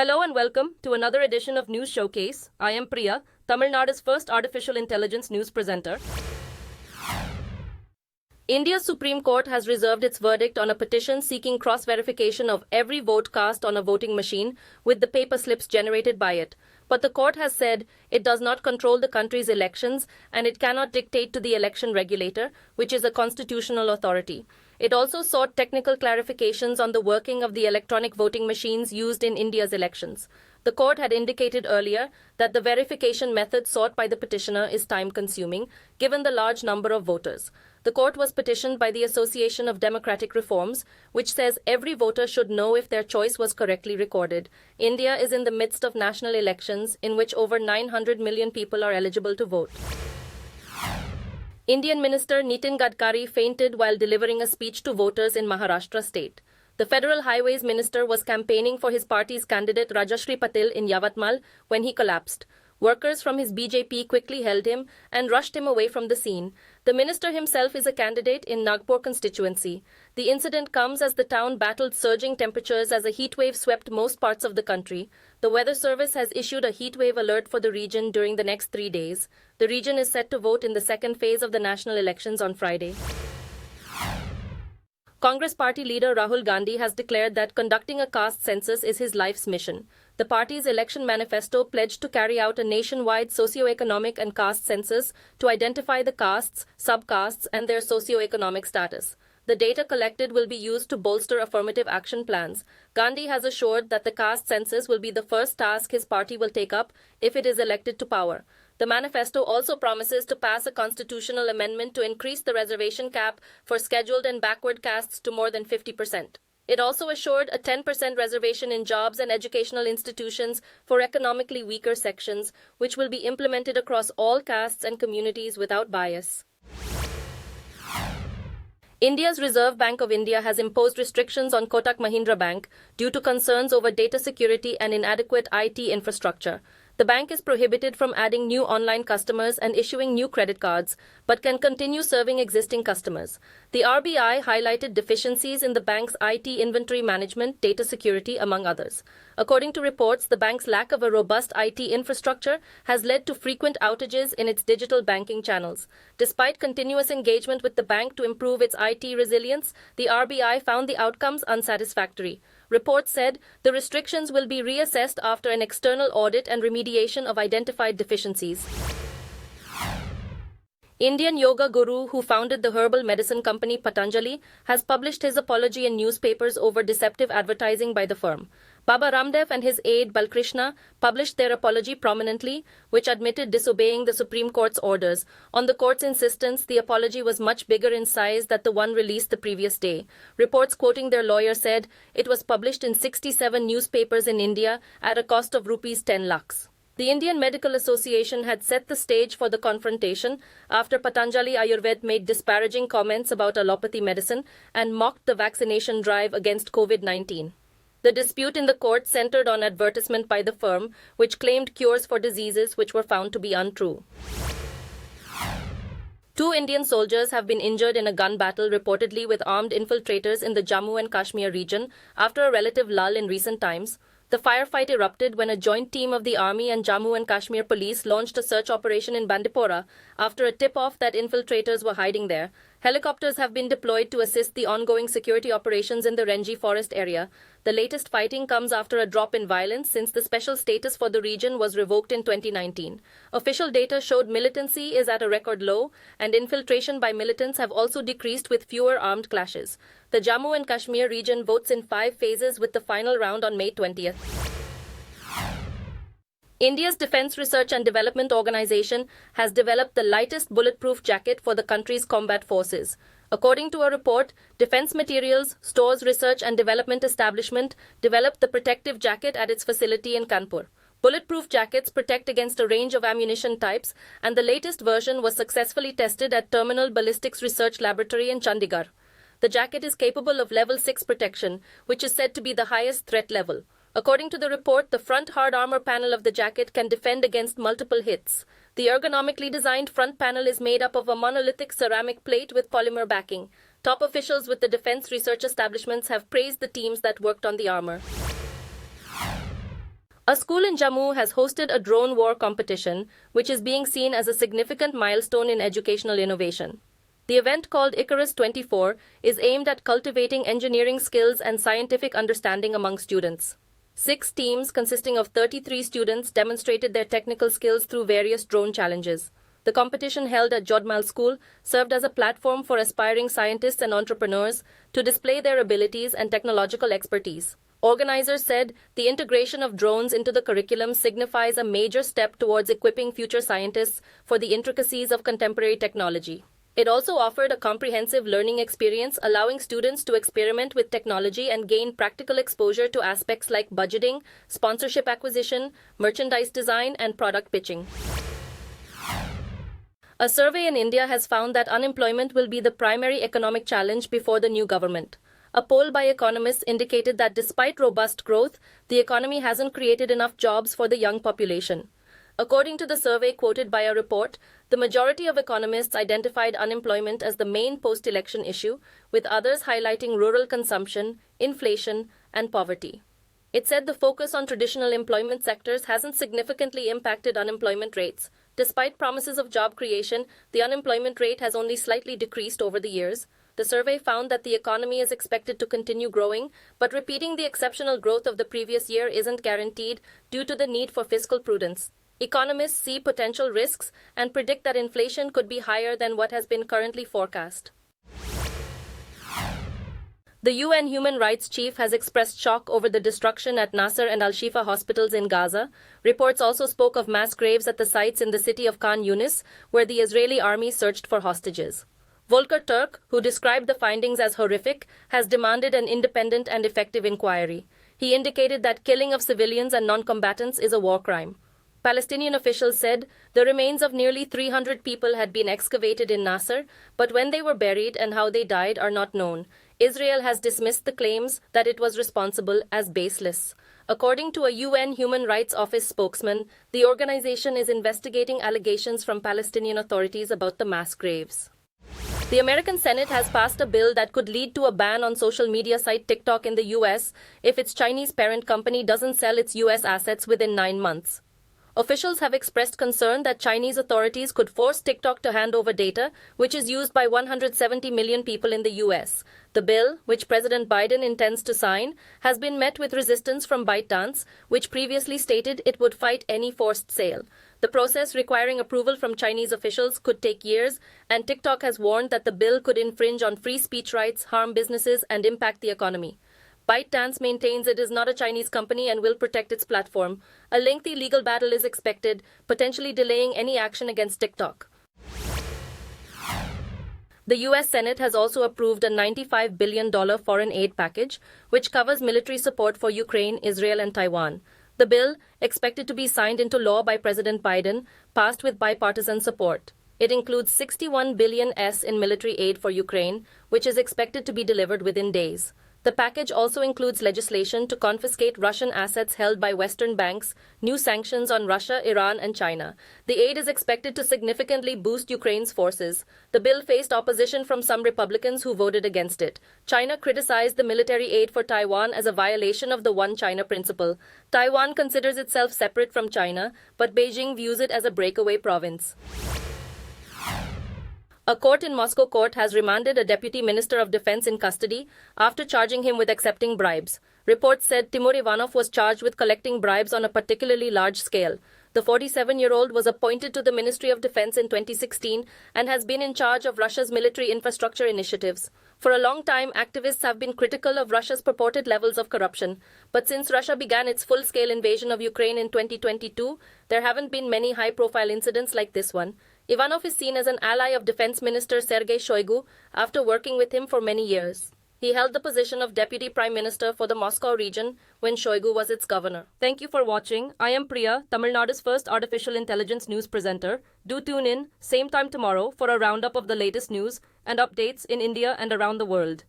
Hello and welcome to another edition of News Showcase. I am Priya, Tamil Nadu's first artificial intelligence news presenter. India's Supreme Court has reserved its verdict on a petition seeking cross-verification of every vote cast on a voting machine with the paper slips generated by it. But the court has said it does not control the country's elections and it cannot dictate to the election regulator, which is a constitutional authority. It also sought technical clarifications on the working of the electronic voting machines used in India's elections. The court had indicated earlier that the verification method sought by the petitioner is time-consuming, given the large number of voters. The court was petitioned by the Association of Democratic Reforms, which says every voter should know if their choice was correctly recorded. India is in the midst of national elections, in which over 900 million people are eligible to vote. Indian Minister Nitin Gadkari fainted while delivering a speech to voters in Maharashtra state. The Federal Highways Minister was campaigning for his party's candidate Rajashri Patil in Yavatmal when he collapsed. Workers from his BJP quickly held him and rushed him away from the scene. The minister himself is a candidate in Nagpur constituency. The incident comes as the town battled surging temperatures as a heatwave swept most parts of the country. The Weather Service has issued a heatwave alert for the region during the next 3 days. The region is set to vote in the second phase of the national elections on Friday. Congress party leader Rahul Gandhi has declared that conducting a caste census is his life's mission. The party's election manifesto pledged to carry out a nationwide socio-economic and caste census to identify the castes, subcastes, and their socio-economic status. The data collected will be used to bolster affirmative action plans. Gandhi has assured that the caste census will be the first task his party will take up if it is elected to power. The manifesto also promises to pass a constitutional amendment to increase the reservation cap for scheduled and backward castes to more than 50%. It also assured a 10% reservation in jobs and educational institutions for economically weaker sections, which will be implemented across all castes and communities without bias. India's Reserve Bank of India has imposed restrictions on Kotak Mahindra Bank due to concerns over data security and inadequate IT infrastructure. The bank is prohibited from adding new online customers and issuing new credit cards, but can continue serving existing customers. The RBI highlighted deficiencies in the bank's IT inventory management, data security, among others. According to reports, the bank's lack of a robust IT infrastructure has led to frequent outages in its digital banking channels. Despite continuous engagement with the bank to improve its IT resilience, the RBI found the outcomes unsatisfactory. Reports said the restrictions will be reassessed after an external audit and remediation of identified deficiencies. Indian yoga guru who founded the herbal medicine company Patanjali has published his apology in newspapers over deceptive advertising by the firm. Baba Ramdev and his aide Balkrishna published their apology prominently, which admitted disobeying the Supreme Court's orders. On the court's insistence, the apology was much bigger in size than the one released the previous day. Reports quoting their lawyer said it was published in 67 newspapers in India at a cost of rupees 10 lakhs. The Indian Medical Association had set the stage for the confrontation after Patanjali Ayurved made disparaging comments about allopathy medicine and mocked the vaccination drive against COVID-19. The dispute in the court centered on advertisement by the firm, which claimed cures for diseases which were found to be untrue. 2 Indian soldiers have been injured in a gun battle reportedly with armed infiltrators in the Jammu and Kashmir region after a relative lull in recent times. The firefight erupted when a joint team of the Army and Jammu and Kashmir police launched a search operation in Bandipora after a tip-off that infiltrators were hiding there. Helicopters have been deployed to assist the ongoing security operations in the Renji forest area. The latest fighting comes after a drop in violence since the special status for the region was revoked in 2019. Official data showed militancy is at a record low, and infiltration by militants have also decreased with fewer armed clashes. The Jammu and Kashmir region votes in 5 phases with the final round on May 20th. India's Defence Research and Development Organization has developed the lightest bulletproof jacket for the country's combat forces. According to a report, Defence Materials, Stores Research and Development Establishment developed the protective jacket at its facility in Kanpur. Bulletproof jackets protect against a range of ammunition types, and the latest version was successfully tested at Terminal Ballistics Research Laboratory in Chandigarh. The jacket is capable of level 6 protection, which is said to be the highest threat level. According to the report, the front hard armor panel of the jacket can defend against multiple hits. The ergonomically designed front panel is made up of a monolithic ceramic plate with polymer backing. Top officials with the defense research establishments have praised the teams that worked on the armor. A school in Jammu has hosted a drone war competition, which is being seen as a significant milestone in educational innovation. The event, called Icarus-24, is aimed at cultivating engineering skills and scientific understanding among students. 6 teams consisting of 33 students demonstrated their technical skills through various drone challenges. The competition, held at Jodhmal School, served as a platform for aspiring scientists and entrepreneurs to display their abilities and technological expertise. Organizers said the integration of drones into the curriculum signifies a major step towards equipping future scientists for the intricacies of contemporary technology. It also offered a comprehensive learning experience, allowing students to experiment with technology and gain practical exposure to aspects like budgeting, sponsorship acquisition, merchandise design, and product pitching. A survey in India has found that unemployment will be the primary economic challenge before the new government. A poll by economists indicated that despite robust growth, the economy hasn't created enough jobs for the young population. According to the survey quoted by a report, the majority of economists identified unemployment as the main post-election issue, with others highlighting rural consumption, inflation, and poverty. It said the focus on traditional employment sectors hasn't significantly impacted unemployment rates. Despite promises of job creation, the unemployment rate has only slightly decreased over the years. The survey found that the economy is expected to continue growing, but repeating the exceptional growth of the previous year isn't guaranteed due to the need for fiscal prudence. Economists see potential risks and predict that inflation could be higher than what has been currently forecast. The UN Human Rights Chief has expressed shock over the destruction at Nasser and Al-Shifa hospitals in Gaza. Reports also spoke of mass graves at the sites in the city of Khan Yunis, where the Israeli army searched for hostages. Volker Turk, who described the findings as horrific, has demanded an independent and effective inquiry. He indicated that killing of civilians and non-combatants is a war crime. Palestinian officials said the remains of nearly 300 people had been excavated in Nasser, but when they were buried and how they died are not known. Israel has dismissed the claims that it was responsible as baseless. According to a UN Human Rights Office spokesman, the organization is investigating allegations from Palestinian authorities about the mass graves. The American Senate has passed a bill that could lead to a ban on social media site TikTok in the US if its Chinese parent company doesn't sell its US assets within 9 months. Officials have expressed concern that Chinese authorities could force TikTok to hand over data, which is used by 170 million people in the US. The bill, which President Biden intends to sign, has been met with resistance from ByteDance, which previously stated it would fight any forced sale. The process, requiring approval from Chinese officials, could take years, and TikTok has warned that the bill could infringe on free speech rights, harm businesses, and impact the economy. ByteDance maintains it is not a Chinese company and will protect its platform. A lengthy legal battle is expected, potentially delaying any action against TikTok. The US Senate has also approved a $95 billion foreign aid package, which covers military support for Ukraine, Israel, and Taiwan. The bill, expected to be signed into law by President Biden, passed with bipartisan support. It includes $61 billion in military aid for Ukraine, which is expected to be delivered within days. The package also includes legislation to confiscate Russian assets held by Western banks, new sanctions on Russia, Iran, and China. The aid is expected to significantly boost Ukraine's forces. The bill faced opposition from some Republicans who voted against it. China criticized the military aid for Taiwan as a violation of the One China principle. Taiwan considers itself separate from China, but Beijing views it as a breakaway province. A court in Moscow has remanded a deputy minister of defense in custody after charging him with accepting bribes. Reports said Timur Ivanov was charged with collecting bribes on a particularly large scale. The 47-year-old was appointed to the Ministry of Defense in 2016 and has been in charge of Russia's military infrastructure initiatives. For a long time, activists have been critical of Russia's purported levels of corruption. But since Russia began its full-scale invasion of Ukraine in 2022, there haven't been many high-profile incidents like this one. Ivanov is seen as an ally of Defense Minister Sergei Shoigu after working with him for many years. He held the position of Deputy Prime Minister for the Moscow region when Shoigu was its governor. Thank you for watching. I am Priya, Tamil Nadu's first artificial intelligence news presenter. Do tune in, same time tomorrow, for a roundup of the latest news and updates in India and around the world.